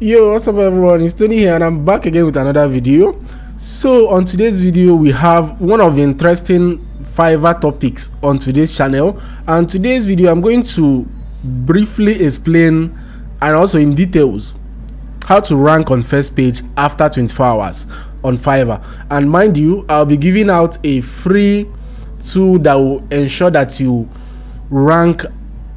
Yo, what's up everyone, it's Tony here and I'm back again with another video. So on today's video we have one of the interesting Fiverr topics on today's channel, and today's video I'm going to briefly explain and also in details how to rank on first page after 24 hours on Fiverr. And mind you, I'll be giving out a free tool that will ensure that you rank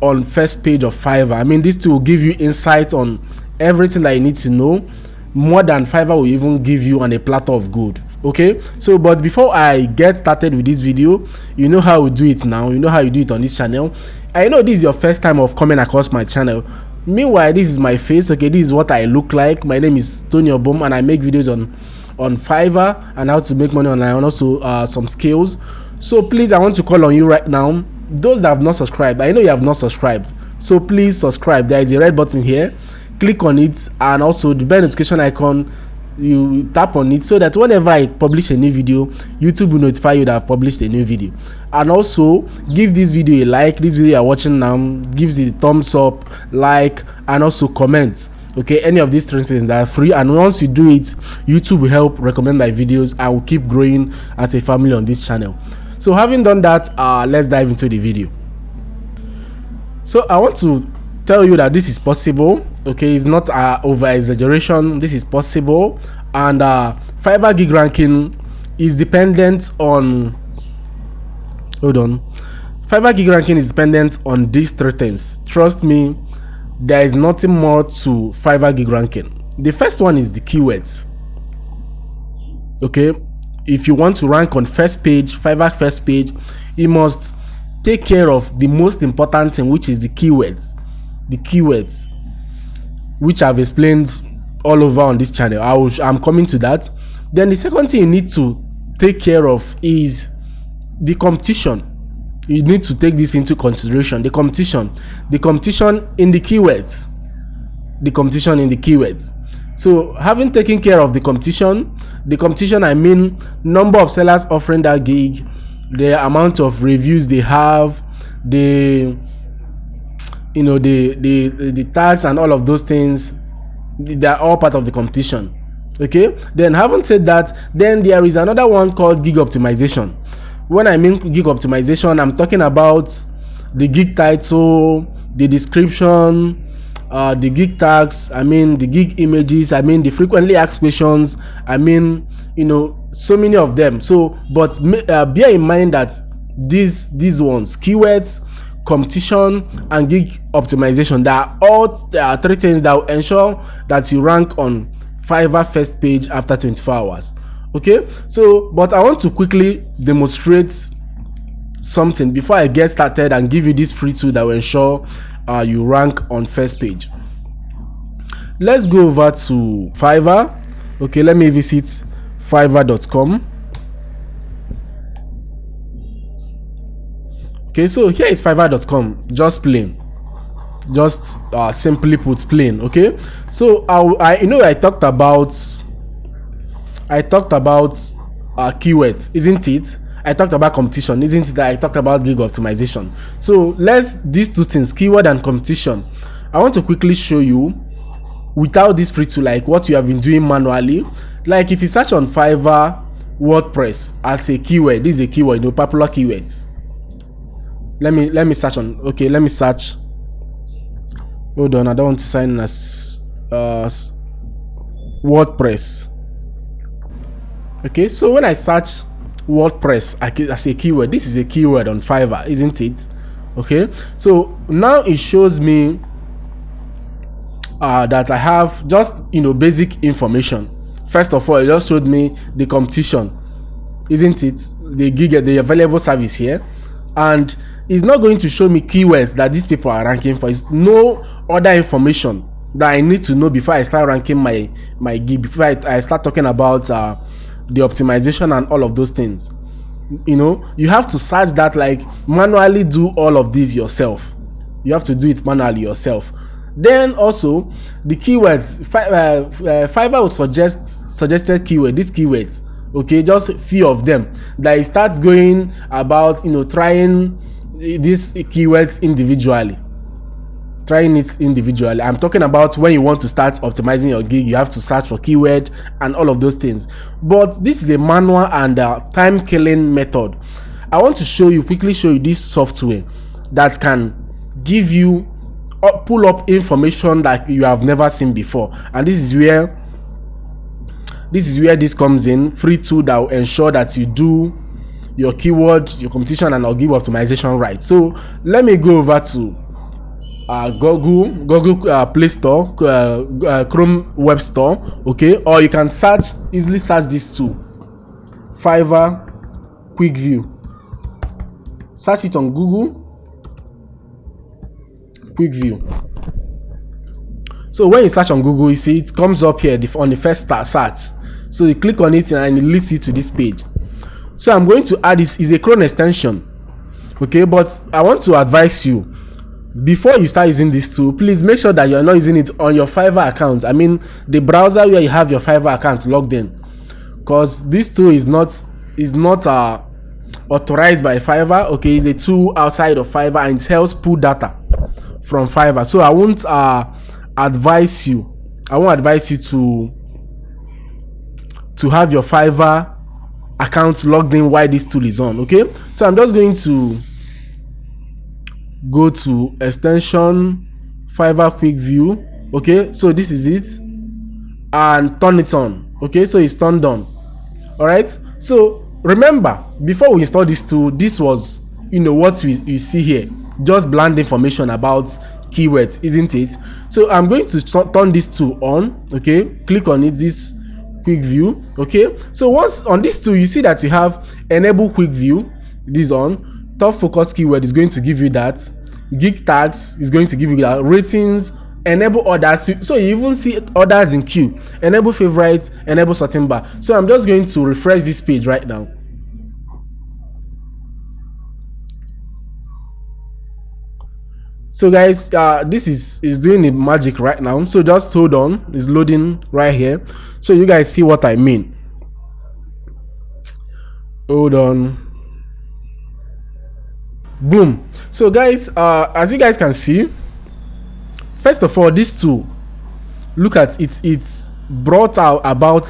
on first page of Fiverr. I mean, this tool will give you insights on everything that you need to know, more than Fiverr will even give you on a platter of gold. Okay, so but before I get started with this video, you know how we do it now, you know how you do it on this channel. I know this is your first time of coming across my channel. Meanwhile, this is my face. Okay, this is what I look like. My name is Tony Obom and I make videos on Fiverr and how to make money online, and also some skills. So please, I want to call on you right now, those that have not subscribed. I know you have not subscribed, so please subscribe. There is a red button here, click on it, and also the bell notification icon, you tap on it so that whenever I publish a new video, YouTube will notify you that I've published a new video. And also give this video a like. This video you're watching now, gives it a thumbs up, like, and also comment. Okay, any of these things that are free, and once you do it, YouTube will help recommend my videos and will keep growing as a family on this channel. So having done that, let's dive into the video. So I want to tell you that this is possible. Okay, it's not over exaggeration. This is possible, and Fiverr gig ranking is dependent on Fiverr gig ranking is dependent on these three things. Trust me, there is nothing more to Fiverr gig ranking. The first one is the keywords. Okay, if you want to rank on first page, Fiverr first page, you must take care of the most important thing, which is the keywords. The keywords, which I've explained all over on this channel. I'm coming to that. Then the second thing you need to take care of is the competition. You need to take this into consideration. The competition in the keywords. The competition in the keywords. So having taken care of the competition, I mean number of sellers offering that gig, the amount of reviews they have, the tags and all of those things, they're all part of the competition. Okay, then having said that, then there is another one called gig optimization. When I mean gig optimization, I'm talking about the gig title, the description, the gig tags, I mean the gig images, I mean the frequently asked questions, I mean, so many of them. So but bear in mind that these ones, keywords, competition, and gig optimization, there are three things that will ensure that you rank on Fiverr first page after 24 hours. Okay, so but I want to quickly demonstrate something before I get started and give you this free tool that will ensure you rank on first page. Let's go over to Fiverr. Okay, let me visit fiverr.com. Okay, so here is fiverr.com, just plain, just simply put, plain. Okay, so I talked about keywords, isn't it? I talked about competition, isn't it? I talked about gig optimization. So these two things, keyword and competition, I want to quickly show you without this free tool, like what you have been doing manually. Like if you search on Fiverr WordPress as a keyword, this is a keyword, popular keywords. Let me search on, okay, let me search. Hold on, I don't want to sign in as WordPress. Okay, so when I search WordPress as a keyword, this is a keyword on Fiverr, isn't it? Okay, so now it shows me that I have just basic information. First of all, it just showed me the competition, isn't it? The available service here, and it's not going to show me keywords that these people are ranking for. It's no other information that I need to know before I start ranking my gig, before I start talking about the optimization and all of those things. You have to search that, like manually do all of these yourself. You have to do it manually yourself. Then also the keywords, Fiverr will suggested keyword, these keywords. Okay, just a few of them that it starts going about trying these keywords individually. trying it individually. I'm talking about when you want to start optimizing your gig, you have to search for keyword and all of those things. But this is a manual and time killing method. I want to quickly show you this software that can give you pull up information that you have never seen before. And this is where this comes in. Free tool that will ensure that you do your keyword, your competition, and I'll give optimization right. So let me go over to Google Play Store, Chrome Web Store, okay, or you can easily search this tool, Fiverr Quick View. Search it on Google Quick View. So when you search on Google, you see it comes up here on the first search. So you click on it and it leads you to this page. So I'm going to add this. Is a Chrome extension, okay, but I want to advise you, before you start using this tool, please make sure that you're not using it on your Fiverr account. I mean the browser where you have your Fiverr account logged in, because this tool is not authorized by Fiverr. Okay, it's a tool outside of Fiverr and it helps pull data from Fiverr. So I won't advise you to have your Fiverr account logged in while this tool is on. Okay, so I'm just going to go to extension Fiverr Quick View. Okay, so this is it, and turn it on. Okay, so it's turned on. All right, so remember, before we install this tool, this was what you see here, just bland information about keywords, isn't it? So I'm going to turn this tool on. Okay, click on it, this Quick View. Okay, so once on this tool, you see that you have enable Quick View. This on top focus keyword is going to give you that. Gig tags is going to give you that. Ratings, enable orders. So you even see orders in queue. Enable favorites, enable sorting bar. So I'm just going to refresh this page right now. So guys, this is doing the magic right now. So just hold on, it's loading right here, so you guys see what I mean. Hold on. Boom. So guys, as you guys can see, first of all, this tool, look at it, it's brought out about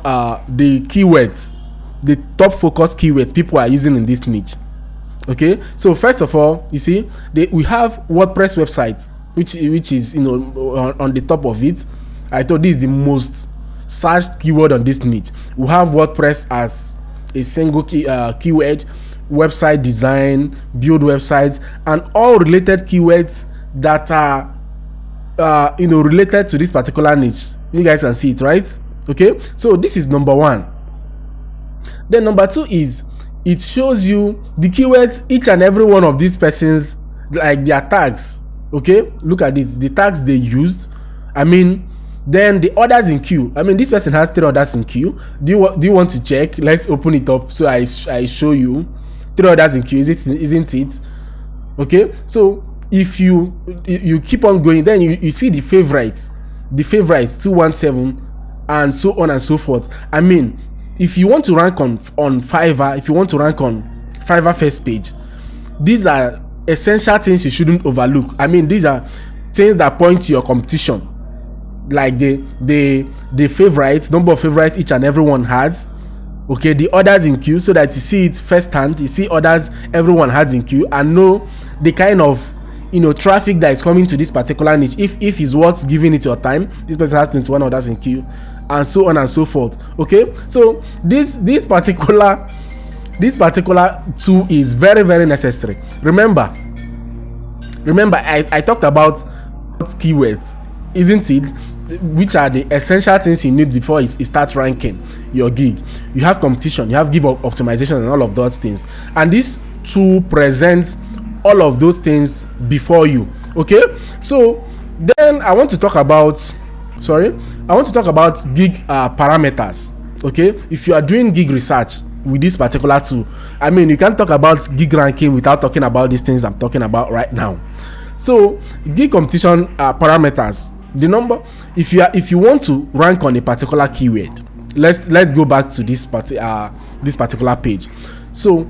the keywords, the top focus keywords people are using in this niche. Okay, so first of all, you see we have WordPress website, which is on the top of it. I thought this is the most searched keyword on this niche. We have WordPress as a single keyword, website design, build websites, and all related keywords that are related to this particular niche. You guys can see it, right? Okay, so this is number one. Then number two is, it shows you the keywords each and every one of these persons, like their tags. Okay, look at it, the tags they used. I mean, then the orders in queue. I mean, this person has 3 orders in queue. Do you want to check? Let's open it up so I show you 3 orders in queue. Isn't it? Okay, so if you keep on going, then you see the favorites 217 and so on and so forth. I mean, if you want to rank on Fiverr, if you want to rank on Fiverr first page, these are essential things you shouldn't overlook. I mean, these are things that point to your competition, like the favorites, number of favorites each and everyone has. Okay, the orders in queue, so that you see it firsthand, you see orders everyone has in queue, and know the kind of traffic that is coming to this particular niche. If it's worth giving it your time, this person has 21 orders in queue, and so on and so forth. Okay, so this particular tool is very, very necessary. Remember I talked about keywords, isn't it, which are the essential things you need before you start ranking your gig. You have competition, you have gig optimization, and all of those things, and this tool presents all of those things before you. Okay, so then I want to talk about gig parameters. Okay, if you are doing gig research with this particular tool, I mean, you can't talk about gig ranking without talking about these things I'm talking about right now. So gig competition parameters, the number, if you want to rank on a particular keyword, let's go back to this particular page. So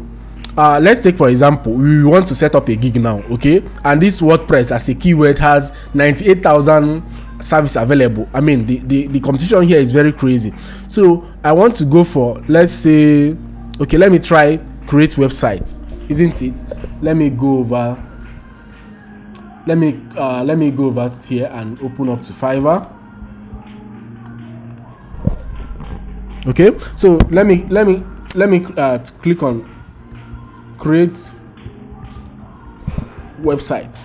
let's take for example, we want to set up a gig now, okay, and this WordPress as a keyword has 98,000 service available. I mean, the competition here is very crazy. So I want to go for, let's say, okay, let me try create websites, isn't it? Let me go over here and open up to Fiverr. Okay, so let me click on create website.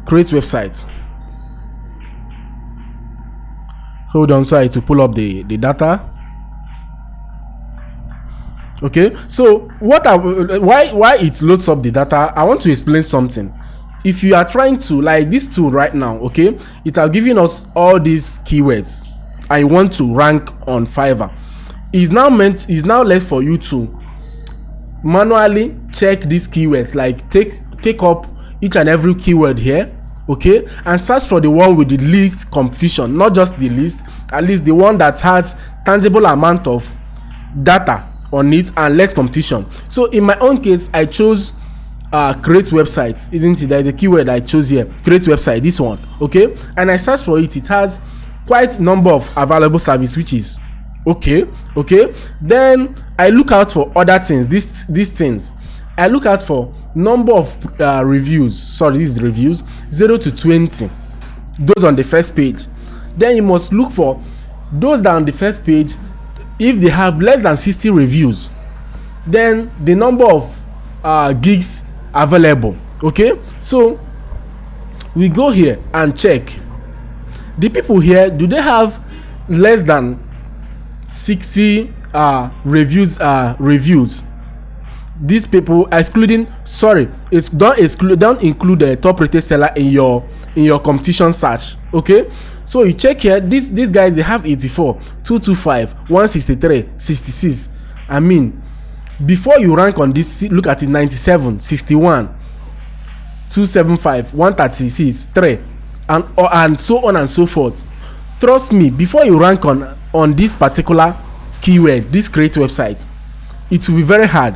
Create website. Hold on, sorry, to pull up the data. Okay, so why it loads up the data, I want to explain something. If you are trying to, like this tool right now, okay, it are giving us all these keywords I want to rank on Fiverr. Is now left for you to manually check these keywords, like take up each and every keyword here, okay, and search for the one with the least competition, not just the least, at least the one that has tangible amount of data on it and less competition. So in my own case, I chose create websites, isn't it? There is a keyword I chose here, create website, this one, okay, and I search for it. It has quite number of available service, which is okay. Then I look out for other things, these things. I look out for number of reviews. Sorry, this is reviews 0 to 20, those on the first page. Then you must look for those that on the first page, if they have less than 60 reviews, then the number of gigs available. Okay, so we go here and check the people here, do they have less than 60 reviews? These people, excluding, sorry, it's don't include the top rated seller in your competition search. Okay, so you check here, these guys, they have 84, 225, 163, 66. I mean, before you rank on this, look at it, 97, 61, 275, 136, 3, and so on and so forth. Trust me, before you rank on this particular keyword, this create website, it will be very hard.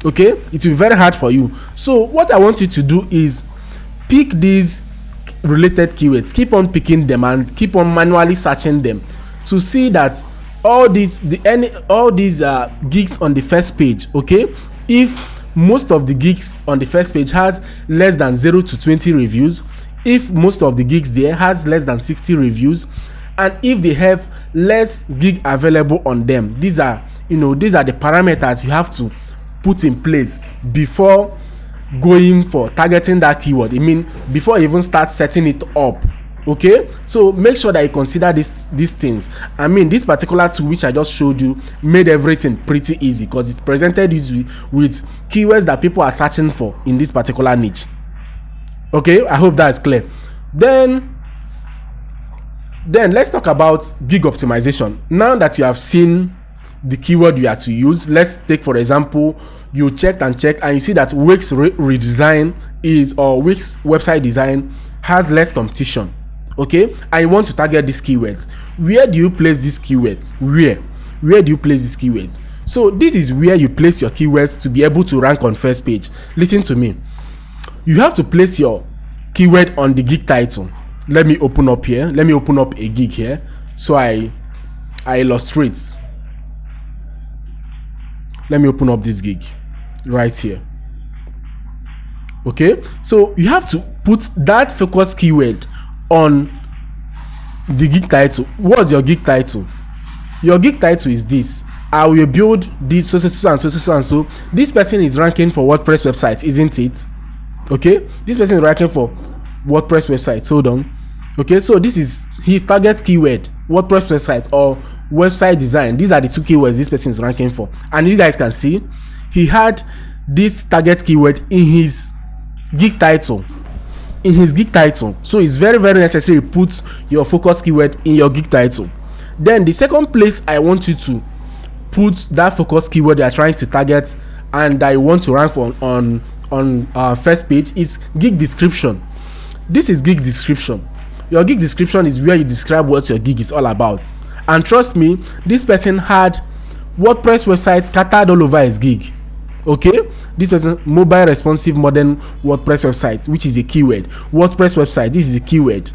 Okay, it will be very hard for you. So what I want you to do is pick these related keywords, keep on picking them and keep on manually searching them to see that all these gigs on the first page, okay, if most of the gigs on the first page has less than 0 to 20 reviews, if most of the gigs there has less than 60 reviews, and if they have less gig available on them, these are the parameters you have to put in place before going for targeting that keyword. I mean, before you even start setting it up. Okay, so make sure that you consider these things. I mean, this particular tool which I just showed you made everything pretty easy because it presented you with keywords that people are searching for in this particular niche. Okay, I hope that is clear. Then let's talk about gig optimization. Now that you have seen the keyword you are to use, let's take for example, you checked and you see that Wix redesign or Wix website design has less competition. Okay, I want to target these keywords. Where do you place these keywords? Where do you place these keywords? So this is where you place your keywords to be able to rank on first page. Listen to me. You have to place your keyword on the gig title. Let me open up here. Let me open up a gig here so I illustrate. Let me open up this gig right here. Okay, so you have to put that focus keyword on the gig title. What's your gig title? Your gig title is this: I will build this so and so. This person is ranking for WordPress website, isn't it? Okay, this person is ranking for WordPress website. Hold on. Okay, so this is his target keyword: WordPress website or website design. These are the two keywords this person is ranking for, and you guys can see he had this target keyword in his gig title. So it's very, very necessary to put your focus keyword in your gig title. Then the second place I want you to put that focus keyword you are trying to target and I want to rank for on first page is gig description. This is gig description. Your gig description is where you describe what your gig is all about. And trust me, this person had WordPress website scattered all over his gig. Okay, this person, mobile responsive modern WordPress website, which is a keyword. WordPress website, this is a keyword.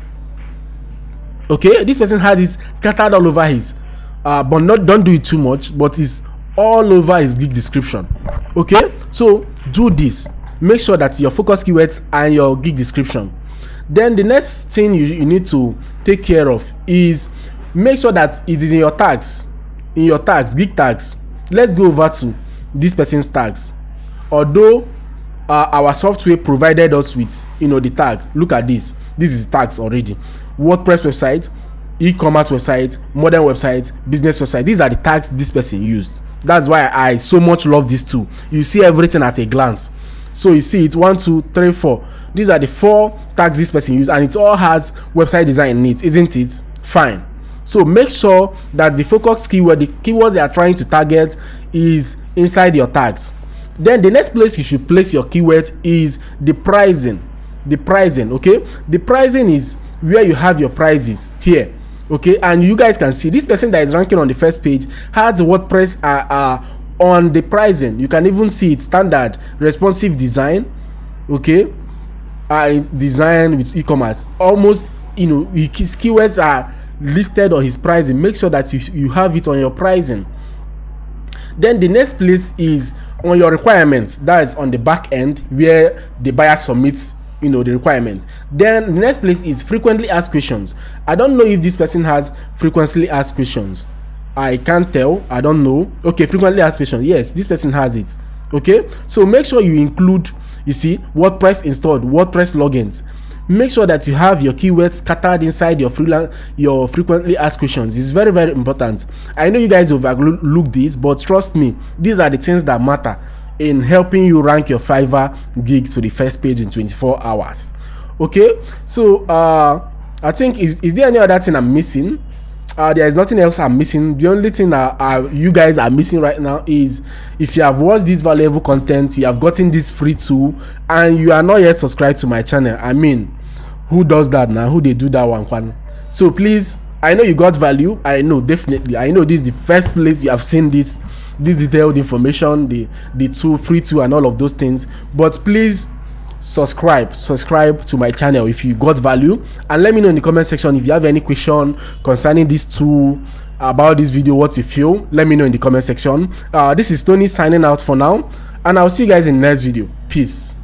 Okay, this person has it scattered all over his but don't do it too much, but it's all over his gig description. Okay, so do this. Make sure that your focus keywords and your gig description. Then the next thing you need to take care of is make sure that it is in your tags, gig tags. Let's go over to this person's tags. Although our software provided us with the tag. Look at this is tags already. WordPress website, e-commerce website, modern website, business website. These are the tags this person used. That's why I so much love this tool. You see everything at a glance. So you see it 1, 2, 3, 4. These are the 4 tags this person used, and it all has website design in it, isn't it? Fine. So make sure that the focus keyword, the keywords they are trying to target, is inside your tags. Then the next place you should place your keyword is the pricing. Okay, the pricing is where you have your prices here. Okay, and you guys can see this person that is ranking on the first page has WordPress on the pricing. You can even see it standard responsive design. Okay, design with e-commerce. Almost, his keywords are listed on his pricing. Make sure that you have it on your pricing. Then the next place is on your requirements. That is on the back end where the buyer submits the requirement. Then the next place is frequently asked questions. I don't know if this person has frequently asked questions. I can't tell. I don't know. Okay, frequently asked questions. Yes, this person has it. Okay, so make sure you include, WordPress installed, WordPress logins. Make sure that you have your keywords scattered inside your frequently asked questions. It's very, very important. I know you guys overlook this, but trust me, these are the things that matter in helping you rank your Fiverr gig to the first page in 24 hours. Okay, so I think is there any other thing I'm missing? There is nothing else I'm missing. The only thing you guys are missing right now is if you have watched this valuable content, you have gotten this free tool, and you are not yet subscribed to my channel. I mean, who does that now? Who they do that one? So please, I know you got value. I know, definitely. I know this is the first place you have seen this detailed information, the tool, free tool, and all of those things. But please subscribe to my channel if you got value, and let me know in the comment section if you have any question concerning this tool, about this video, what you feel. Let me know in the comment section. This is Tony signing out for now, and I'll see you guys in the next video. Peace.